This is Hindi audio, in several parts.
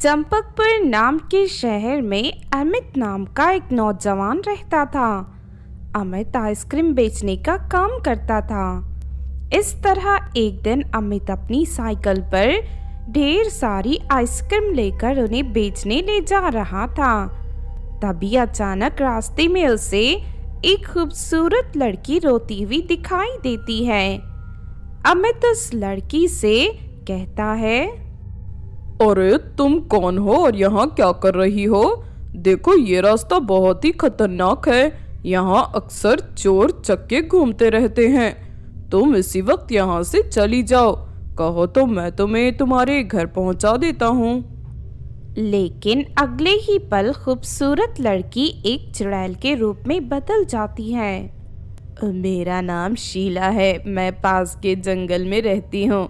चंपकपुर नाम के शहर में अमित नाम का एक नौजवान रहता था। अमित आइसक्रीम बेचने का काम करता था। इस तरह एक दिन अमित अपनी साइकिल पर ढेर सारी आइसक्रीम लेकर उन्हें बेचने ले जा रहा था। तभी अचानक रास्ते में उसे एक खूबसूरत लड़की रोती हुई दिखाई देती है। अमित उस लड़की से कहता है, अरे तुम कौन हो और यहाँ क्या कर रही हो? देखो ये रास्ता बहुत ही खतरनाक है। यहाँ अक्सर चोर चक्के घूमते रहते हैं। तुम इसी वक्त यहाँ से चली जाओ। कहो तो मैं तुम्हें तुम्हारे घर पहुँचा देता हूँ। लेकिन अगले ही पल खूबसूरत लड़की एक चुड़ैल के रूप में बदल जाती है। मेरा नाम शीला है। मैं पास के जंगल में रहती हूँ।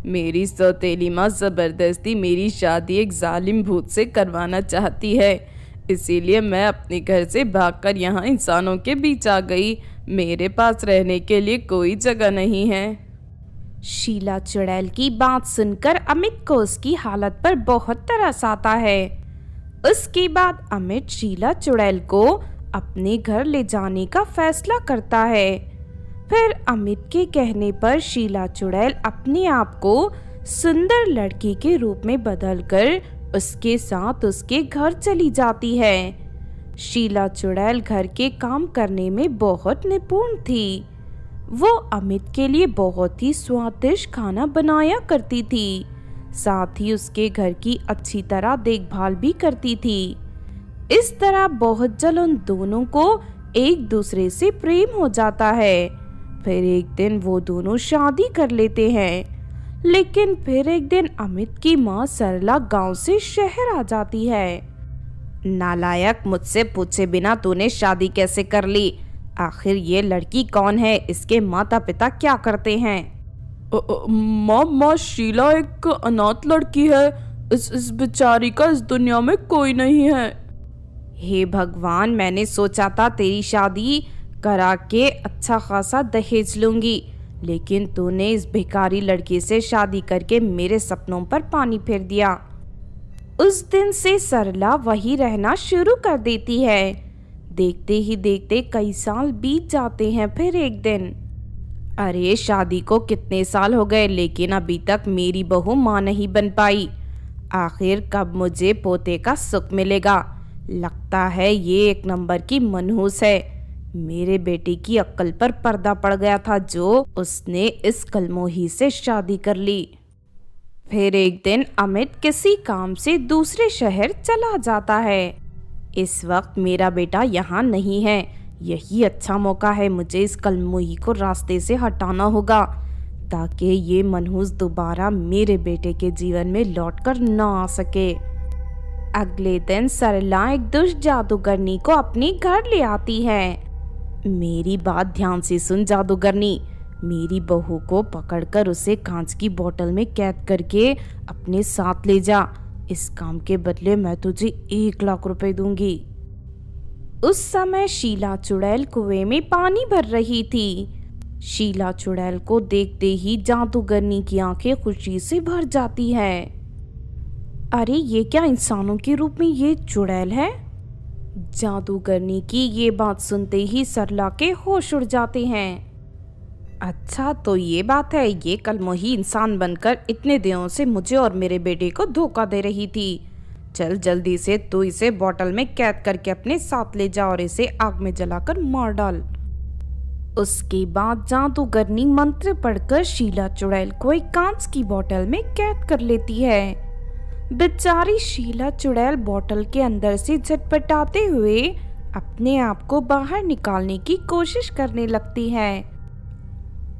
मेरी सौतेली माँ जबरदस्ती मेरी शादी एक जालिम भूत से करवाना चाहती है, इसीलिए मैं अपने घर से भागकर यहाँ इंसानों के बीच आ गई। मेरे पास रहने के लिए कोई जगह नहीं है। शीला चुड़ैल की बात सुनकर अमित को उसकी हालत पर बहुत तरस आता है। उसके बाद अमित शीला चुड़ैल को अपने घर ले जाने का फैसला करता है। फिर अमित के कहने पर शीला चुड़ैल अपने आप को सुंदर लड़की के रूप में बदलकर उसके साथ उसके घर चली जाती है। शीला चुड़ैल घर के काम करने में बहुत निपुण थी। वो अमित के लिए बहुत ही स्वादिष्ट खाना बनाया करती थी, साथ ही उसके घर की अच्छी तरह देखभाल भी करती थी। इस तरह बहुत जल्द उन दोनों को एक दूसरे से प्रेम हो जाता है। फिर एक दिन वो दोनों शादी कर लेते हैं। लेकिन फिर एक दिन अमित की माँ सरला गांव से शहर आ जाती है। नालायक, मुझसे पूछे बिना तूने शादी कैसे कर ली? आखिर ये लड़की कौन है? इसके माता पिता क्या करते हैं? माँ शीला एक अनाथ लड़की है। इस बेचारी का इस दुनिया में कोई नहीं है। हे भगवान, मैंने सोचा था तेरी शादी करा के अच्छा खासा दहेज लूंगी, लेकिन तूने इस भिखारी लड़की से शादी करके मेरे सपनों पर पानी फेर दिया। उस दिन से सरला वही रहना शुरू कर देती है। देखते ही देखते कई साल बीत जाते हैं। फिर एक दिन, अरे शादी को कितने साल हो गए, लेकिन अभी तक मेरी बहू माँ नहीं बन पाई। आखिर कब मुझे पोते का सुख मिलेगा? लगता है ये एक नंबर की मनहूस है। मेरे बेटे की अक्ल पर पर्दा पड़ गया था जो उसने इस कलमोही से शादी कर ली। फिर एक दिन अमित किसी काम से दूसरे शहर चला जाता है। इस वक्त मेरा बेटा यहाँ नहीं है। यही अच्छा मौका है। मुझे इस कलमोही को रास्ते से हटाना होगा ताकि ये मनहूस दोबारा मेरे बेटे के जीवन में लौटकर न आ सके। अगले दिन सरला एक दुष्ट जादूगरनी को अपने घर ले आती है। मेरी बात ध्यान से सुन जादूगरनी। मेरी बहू को पकड़कर उसे कांच की बोतल में कैद करके अपने साथ ले जा। इस काम के बदले मैं तुझे 1 लाख रुपए दूंगी। उस समय शीला चुड़ैल कुएं में पानी भर रही थी। शीला चुड़ैल को देखते ही जादूगरनी की आंखें खुशी से भर जाती है। अरे ये क्या इंसानों के रूप में ये चुड़ैल है? जादूगरनी की ये बात सुनते ही सरला के होश उड़ जाते हैं। अच्छा तो ये बात है। ये कलमोही इंसान बनकर इतने दिनों से मुझे और मेरे बेटे को धोखा दे रही थी। चल जल्दी से तू इसे बोतल में कैद करके अपने साथ ले जा और इसे आग में जलाकर मार डाल। उसके बाद जादूगरनी मंत्र पढ़कर शीला चुड़ैल को एक कांच की बोतल में कैद कर लेती है। बेचारी शीला चुड़ैल बोतल के अंदर से झटपटाते हुए अपने आप को बाहर निकालने की कोशिश करने लगती है।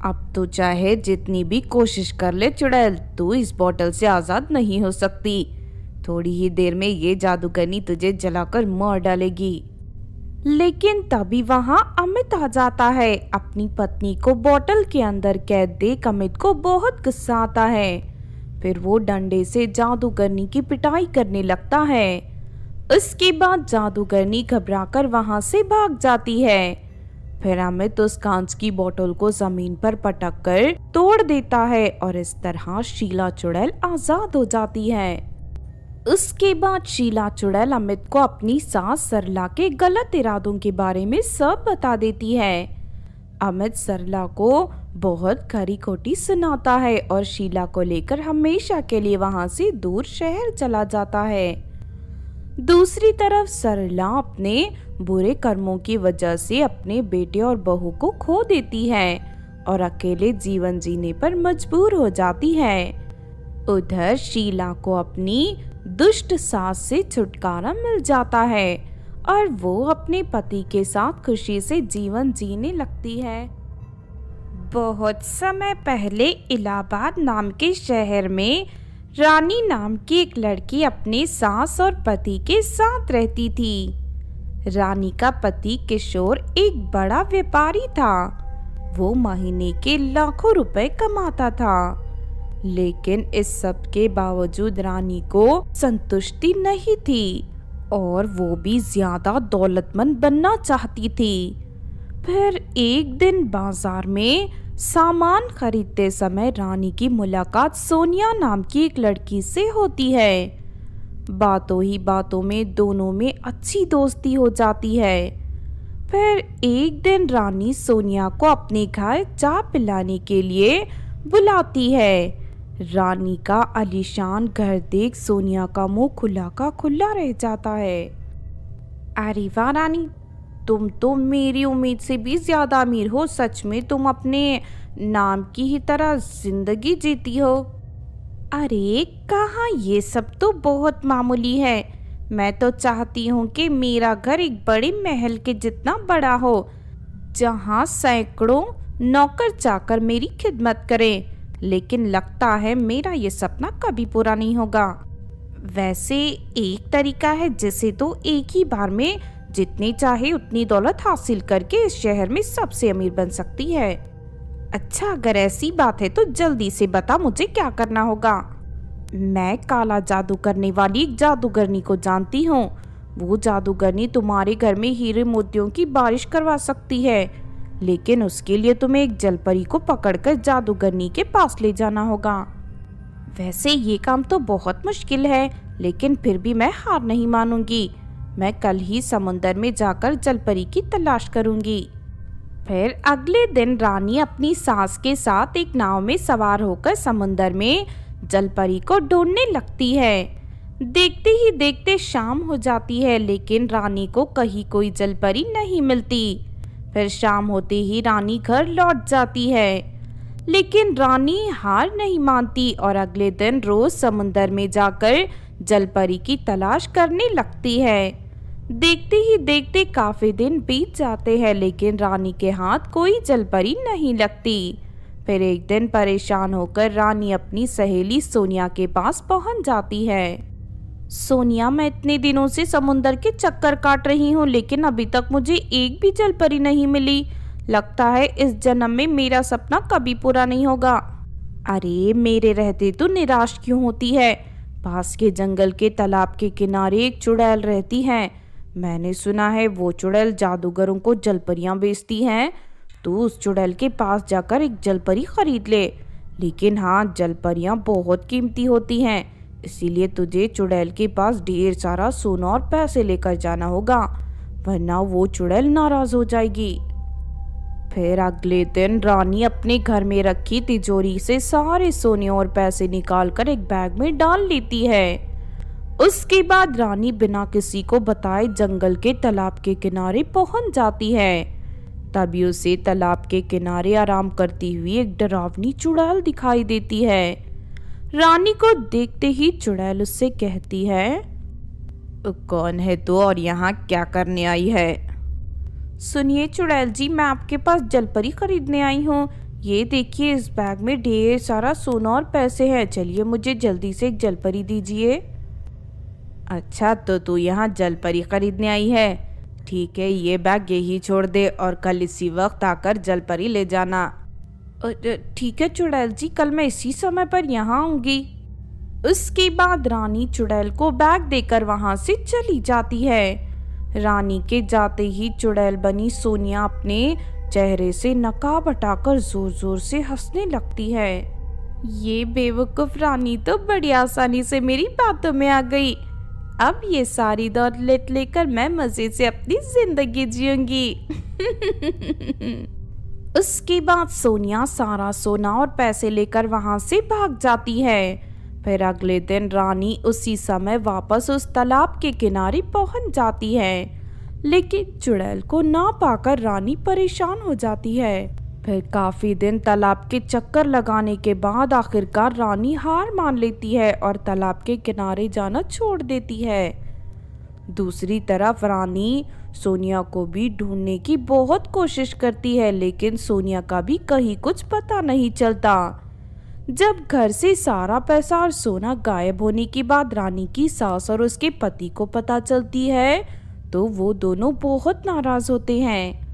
अब तो चाहे जितनी भी कोशिश कर ले चुड़ैल, तू इस बोतल से आजाद नहीं हो सकती। थोड़ी ही देर में ये जादूगरनी तुझे जलाकर मार डालेगी। लेकिन तभी वहां अमित आ जाता है। अपनी पत्नी को बोतल के अंदर कैद देख अमित को बहुत गुस्सा आता है। फिर वो डंडे से जादूगरनी की पिटाई करने लगता है। उसके बाद जादूगरनी घबराकर वहां से भाग जाती है। फिर अमित उस कांच की बोतल को जमीन पर पटक कर तोड़ देता है और इस तरह शीला चुड़ैल आजाद हो जाती है। उसके बाद शीला चुड़ैल अमित को अपनी सास सरला के गलत इरादों के बारे में सब बता देती है। अमित सरला को बहुत खरी खोटी सुनाता है और शीला को लेकर हमेशा के लिए वहां से दूर शहर चला जाता है। दूसरी तरफ सरला अपने बुरे कर्मों की वजह से अपने बेटे और बहू को खो देती है और अकेले जीवन जीने पर मजबूर हो जाती है। उधर शीला को अपनी दुष्ट सास से छुटकारा मिल जाता है और वो अपने पति के साथ खुशी से जीवन जीने लगती है। बहुत समय पहले इलाहाबाद नाम के शहर में रानी नाम की एक लड़की अपने सास और पति के साथ रहती थी। रानी का पति किशोर एक बड़ा व्यापारी था। वो महीने के लाखों रुपए कमाता था, लेकिन इस सब के बावजूद रानी को संतुष्टि नहीं थी और वो भी ज्यादा दौलतमंद बनना चाहती थी। फिर एक दिन बाजार में सामान खरीदते समय रानी की मुलाकात सोनिया नाम की एक लड़की से होती है। बातों ही बातों में दोनों में अच्छी दोस्ती हो जाती है। फिर एक दिन रानी सोनिया को अपने घर चाय पिलाने के लिए बुलाती है। रानी का आलीशान घर देख सोनिया का मुंह खुला का खुला रह जाता है। अरे वाह रानी, तुम तो मेरी उम्मीद से भी ज्यादा अमीर हो। सच में तुम अपने नाम की ही तरह जिंदगी जीती हो। अरे कहाँ, ये सब तो बहुत मामूली है। मैं तो चाहती हूँ कि मेरा घर एक बड़े महल के जितना बड़ा हो, जहाँ सैकड़ों नौकर चाकर मेरी खिदमत करें। लेकिन लगता है मेरा ये सपना कभी पूरा नहीं होगा। वैसे एक तरीका है जिसे तो एक ही बार में जितनी चाहे उतनी दौलत हासिल करके इस शहर में सबसे अमीर बन सकती है। अच्छा, अगर ऐसी बात है तो जल्दी से बता मुझे क्या करना होगा। मैं काला जादू करने वाली एक जादूगरनी को जानती हूँ। वो जादूगरनी तुम्हारे घर में हीरे मोतियों की बारिश करवा सकती है, लेकिन उसके लिए तुम्हें एक जलपरी को पकड़कर जादूगरनी के पास ले जाना होगा। वैसे ये काम तो बहुत मुश्किल है, लेकिन फिर भी मैं हार नहीं मानूंगी। मैं कल ही समुंदर में जाकर जलपरी की तलाश करूंगी। फिर अगले दिन रानी अपनी सास के साथ एक नाव में सवार होकर समुंदर में जलपरी को ढूंढने लगती है। देखते ही देखते शाम हो जाती है, लेकिन रानी को कहीं कोई जलपरी नहीं मिलती। फिर शाम होते ही रानी घर लौट जाती है, लेकिन रानी हार नहीं मानती और अगले दिन रोज समुंदर में जाकर जलपरी की तलाश करने लगती है। देखते ही देखते काफी दिन बीत जाते हैं, लेकिन रानी के हाथ कोई जलपरी नहीं लगती। फिर एक दिन परेशान होकर रानी अपनी सहेली सोनिया के पास पहुंच जाती है। सोनिया, मैं इतने दिनों से समुंदर के चक्कर काट रही हूँ, लेकिन अभी तक मुझे एक भी जलपरी नहीं मिली। लगता है इस जन्म में मेरा सपना कभी पूरा नहीं होगा। अरे मेरे रहते तो निराश क्यों होती है? पास के जंगल के तालाब के किनारे एक चुड़ैल रहती है। मैंने सुना है वो चुड़ैल जादूगरों को जलपरियां बेचती हैं। तू उस चुड़ैल के पास जाकर एक जलपरी खरीद ले। लेकिन हाँ, जलपरियां बहुत कीमती होती हैं, इसीलिए तुझे चुड़ैल के पास ढेर सारा सोना और पैसे लेकर जाना होगा, वरना वो चुड़ैल नाराज हो जाएगी। फिर अगले दिन रानी अपने घर में रखी तिजोरी से सारे सोने और पैसे निकालकर एक बैग में डाल लेती है। उसके बाद रानी बिना किसी को बताए जंगल के तालाब के किनारे पहुंच जाती है। तभी उसे तालाब के किनारे आराम करती हुई एक डरावनी चुड़ैल दिखाई देती है। रानी को देखते ही चुड़ैल उससे कहती है, कौन है तू और यहाँ क्या करने आई है? सुनिए चुड़ैल जी, मैं आपके पास जलपरी खरीदने आई हूँ। ये देखिए, इस बैग में ढेर सारा सोना और पैसे हैं। चलिए मुझे जल्दी से एक जलपरी दीजिए। अच्छा, तो तू यहाँ जलपरी खरीदने आई है? ठीक है, ये बैग यही छोड़ दे और कल इसी वक्त आकर जलपरी ले जाना। ठीक है चुड़ैल जी, कल मैं इसी समय पर यहाँ आऊंगी। उसके बाद रानी चुड़ैल को बैग देकर वहां से चली जाती है। रानी के जाते ही चुड़ैल बनी सोनिया अपने चेहरे से नकाब हटाकर जोर जोर से हंसने लगती है। ये बेवकूफ रानी तो बड़ी आसानी से मेरी बातों में आ गई। अब ये सारी दौलत लेकर मैं मजे से अपनी जिंदगी जीऊंगी। उसके बाद सोनिया सारा सोना और पैसे लेकर वहां से भाग जाती है। फिर अगले दिन रानी उसी समय वापस उस तालाब के किनारे पहुंच जाती है, लेकिन चुड़ैल को ना पाकर रानी परेशान हो जाती है। फिर काफी दिन तालाब के चक्कर लगाने के बाद आखिरकार रानी हार मान लेती है और तालाब के किनारे जाना छोड़ देती है। दूसरी तरफ रानी सोनिया को भी ढूंढने की बहुत कोशिश करती है, लेकिन सोनिया का भी कहीं कुछ पता नहीं चलता। जब घर से सारा पैसा और सोना गायब होने के बाद रानी की सास और उसके पति को पता चलती है, तो वो दोनों बहुत नाराज होते हैं।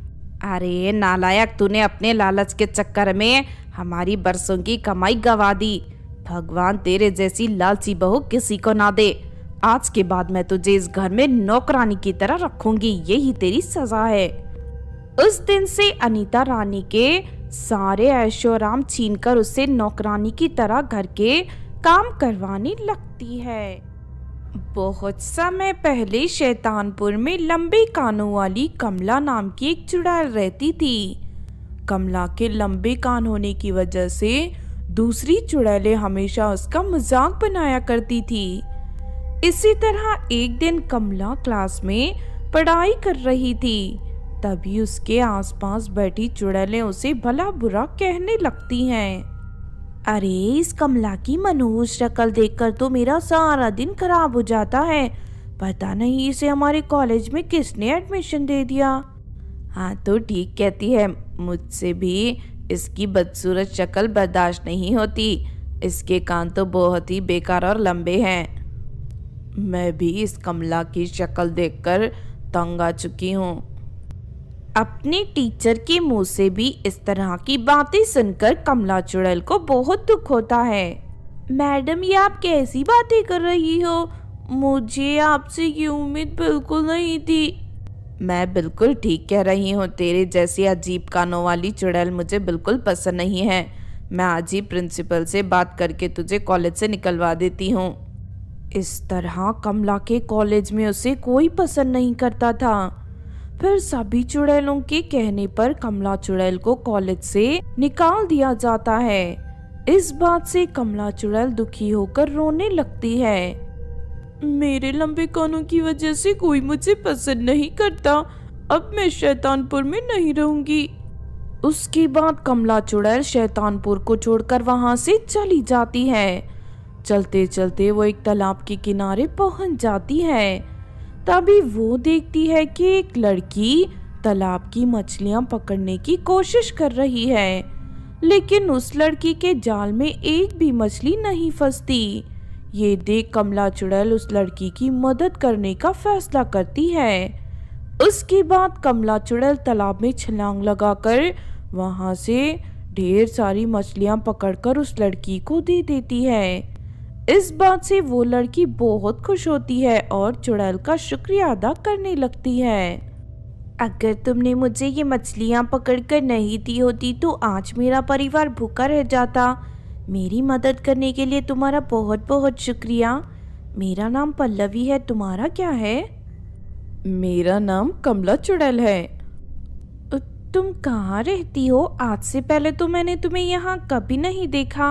अरे नालायक, तूने अपने लालच के चक्कर में हमारी बरसों की कमाई गवा दी। भगवान तेरे जैसी लालची बहू किसी को ना दे। आज के बाद मैं तुझे इस घर में नौकरानी की तरह रखूंगी, यही तेरी सजा है। उस दिन से अनीता रानी के सारे ऐशोआराम छीनकर उससे नौकरानी की तरह घर के काम करवाने लगती है। बहुत समय पहले शैतानपुर में लंबे कानों वाली कमला नाम की एक चुड़ैल रहती थी। कमला के लंबे कान होने की वजह से दूसरी चुड़ैलें हमेशा उसका मजाक बनाया करती थी। इसी तरह एक दिन कमला क्लास में पढ़ाई कर रही थी, तभी उसके आसपास बैठी चुड़ैलें उसे भला बुरा कहने लगती हैं। अरे इस कमला की मनहूस शक्ल देखकर तो मेरा सारा दिन खराब हो जाता है। पता नहीं इसे हमारे कॉलेज में किसने एडमिशन दे दिया। हाँ तो ठीक कहती है, मुझसे भी इसकी बदसूरत शक्ल बर्दाश्त नहीं होती। इसके कान तो बहुत ही बेकार और लंबे हैं। मैं भी इस कमला की शक्ल देखकर तंग आ चुकी हूँ। अपने टीचर के मुंह से भी इस तरह की बातें सुनकर कमला चुड़ैल को बहुत दुख होता है। मैडम, ये आप कैसी बातें कर रही हो? मुझे आपसे ये उम्मीद बिल्कुल नहीं थी। मैं बिल्कुल ठीक कह रही हूँ। तेरे जैसी अजीब कानों वाली चुड़ैल मुझे बिल्कुल पसंद नहीं है। मैं आज ही प्रिंसिपल से बात करके तुझे कॉलेज से निकलवा देती हूँ। इस तरह कमला के कॉलेज में उसे कोई पसंद नहीं करता था। फिर सभी चुड़ैलों के कहने पर कमला चुड़ैल को कॉलेज से निकाल दिया जाता है। इस बात से कमला चुड़ैल दुखी होकर रोने लगती है। मेरे लंबे कानों की वजह से कोई मुझे पसंद नहीं करता। अब मैं शैतानपुर में नहीं रहूंगी। उसके बाद कमला चुड़ैल शैतानपुर को छोड़कर वहां से चली जाती है। चलते चलते वो एक तालाब के किनारे पहुंच जाती है। तभी वो देखती है कि एक लड़की तालाब की मछलियां पकड़ने की कोशिश कर रही है, लेकिन उस लड़की के जाल में एक भी मछली नहीं फंसती। ये देख कमला चुड़ैल उस लड़की की मदद करने का फैसला करती है। उसके बाद कमला चुड़ैल तालाब में छलांग लगाकर वहां से ढेर सारी मछलियां पकड़कर उस लड़की को दे देती है। इस बात से वो लड़की बहुत खुश होती है और चुड़ैल का शुक्रिया अदा करने लगती है। अगर तुमने मुझे ये मछलियाँ पकड़कर नहीं दी होती तो आज मेरा परिवार भूखा रह जाता। मेरी मदद करने के लिए तुम्हारा बहुत बहुत शुक्रिया। मेरा नाम पल्लवी है, तुम्हारा क्या है? मेरा नाम कमला चुड़ैल है। तुम कहाँ रहती हो? आज से पहले तो मैंने तुम्हें यहाँ कभी नहीं देखा।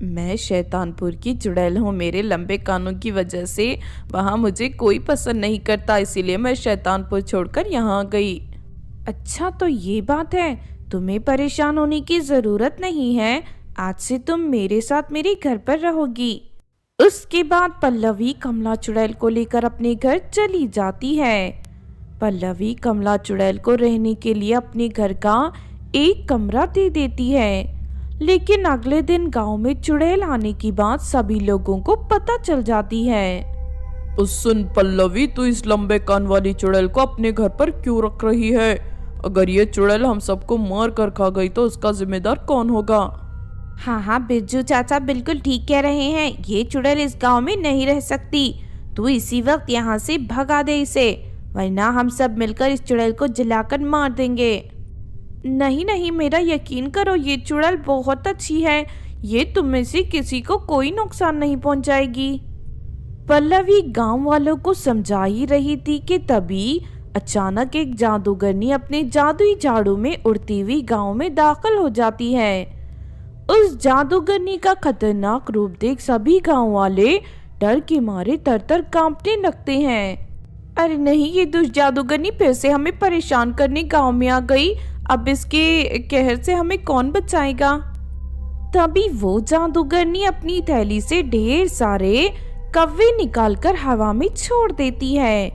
मैं शैतानपुर की चुड़ैल हूँ। मेरे लंबे कानों की वजह से वहाँ मुझे कोई पसंद नहीं करता, इसीलिए मैं शैतानपुर छोड़कर यहाँ आ गई। अच्छा तो ये बात है, तुम्हें परेशान होने की जरूरत नहीं है। आज से तुम मेरे साथ मेरे घर पर रहोगी। उसके बाद पल्लवी कमला चुड़ैल को लेकर अपने घर चली जाती है। पल्लवी कमला चुड़ैल को रहने के लिए अपने घर का एक कमरा दे देती है, लेकिन अगले दिन गांव में चुड़ैल आने की बात सभी लोगों को पता चल जाती है। सुन पल्लवी, तू इस लंबे कान वाली चुड़ैल को अपने घर पर क्यों रख रही है? अगर ये चुड़ैल हम सबको मार कर खा गई तो उसका जिम्मेदार कौन होगा? हाँ बिरजू चाचा बिल्कुल ठीक कह रहे हैं। ये चुड़ैल इस गांव में नहीं रह सकती। तू इसी वक्त यहाँ से भगा दे इसे, वरना हम सब मिलकर इस चुड़ैल को जलाकर मार देंगे। नहीं, मेरा यकीन करो, ये चुड़ैल बहुत अच्छी है। ये तुम में से किसी को कोई नुकसान नहीं पहुंचाएगी। पल्लवी गांव वालों को समझा ही रही थी कि तभी अचानक एक जादूगरनी अपने जादुई झाड़ू में उड़ती हुई गांव में दाखिल हो जाती है। उस जादूगरनी का खतरनाक रूप देख सभी गांव वाले डर के मारे तर-तर कांपने लगते हैं। अरे नहीं, ये दुष्ट जादूगरनी फिर से हमें परेशान करने गांव में आ गई। अब इसके कहर से हमें कौन बचाएगा। तभी वो जादूगरनी अपनी थैली से ढेर सारे कव्वे निकालकर हवा में छोड़ देती है।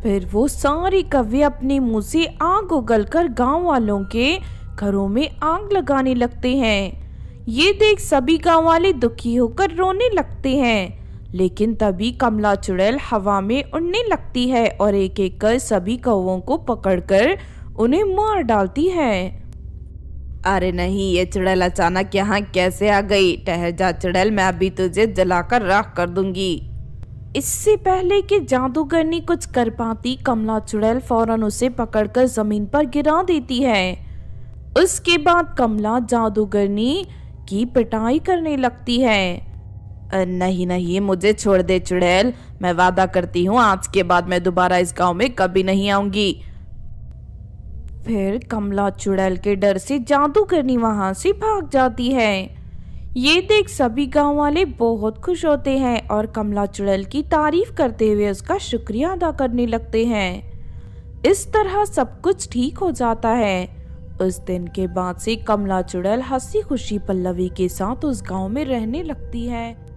फिर वो सारे कव्वे अपने मुंह से आग उगलकर गांव वालों के घरों में आग लगाने लगते हैं। ये देख सभी गांव वाले दुखी होकर रोने लगते हैं। लेकिन तभी कमला चुड़ैल हवा में उड़ने लगती है और एक एक कर सभी कौवों को पकड़कर उन्हें मार डालती है। अरे नहीं, ये चुड़ैल अचानक यहाँ कैसे आ गई? ठहर जा चुड़ैल, मैं अभी तुझे जलाकर राख कर दूंगी। इससे पहले कि जादूगरनी कुछ कर पाती, कमला चुड़ैल फौरन उसे पकड़कर जमीन पर गिरा देती है। उसके बाद कमला जादूगरनी की पिटाई करने लगती है। नहीं नहीं, मुझे छोड़ दे चुड़ैल, मैं वादा करती हूँ आज के बाद मैं दोबारा इस गांव में कभी नहीं आऊंगी। फिर कमला चुड़ैल के डर से जादूगरनी वहां से भाग जाती है। ये देख सभी गांव वाले बहुत खुश होते हैं और कमला चुड़ैल की तारीफ करते हुए उसका शुक्रिया अदा करने लगते हैं। इस तरह सब कुछ ठीक हो जाता है। उस दिन के बाद से कमला चुड़ैल हंसी खुशी पल्लवी के साथ उस गांव में रहने लगती है।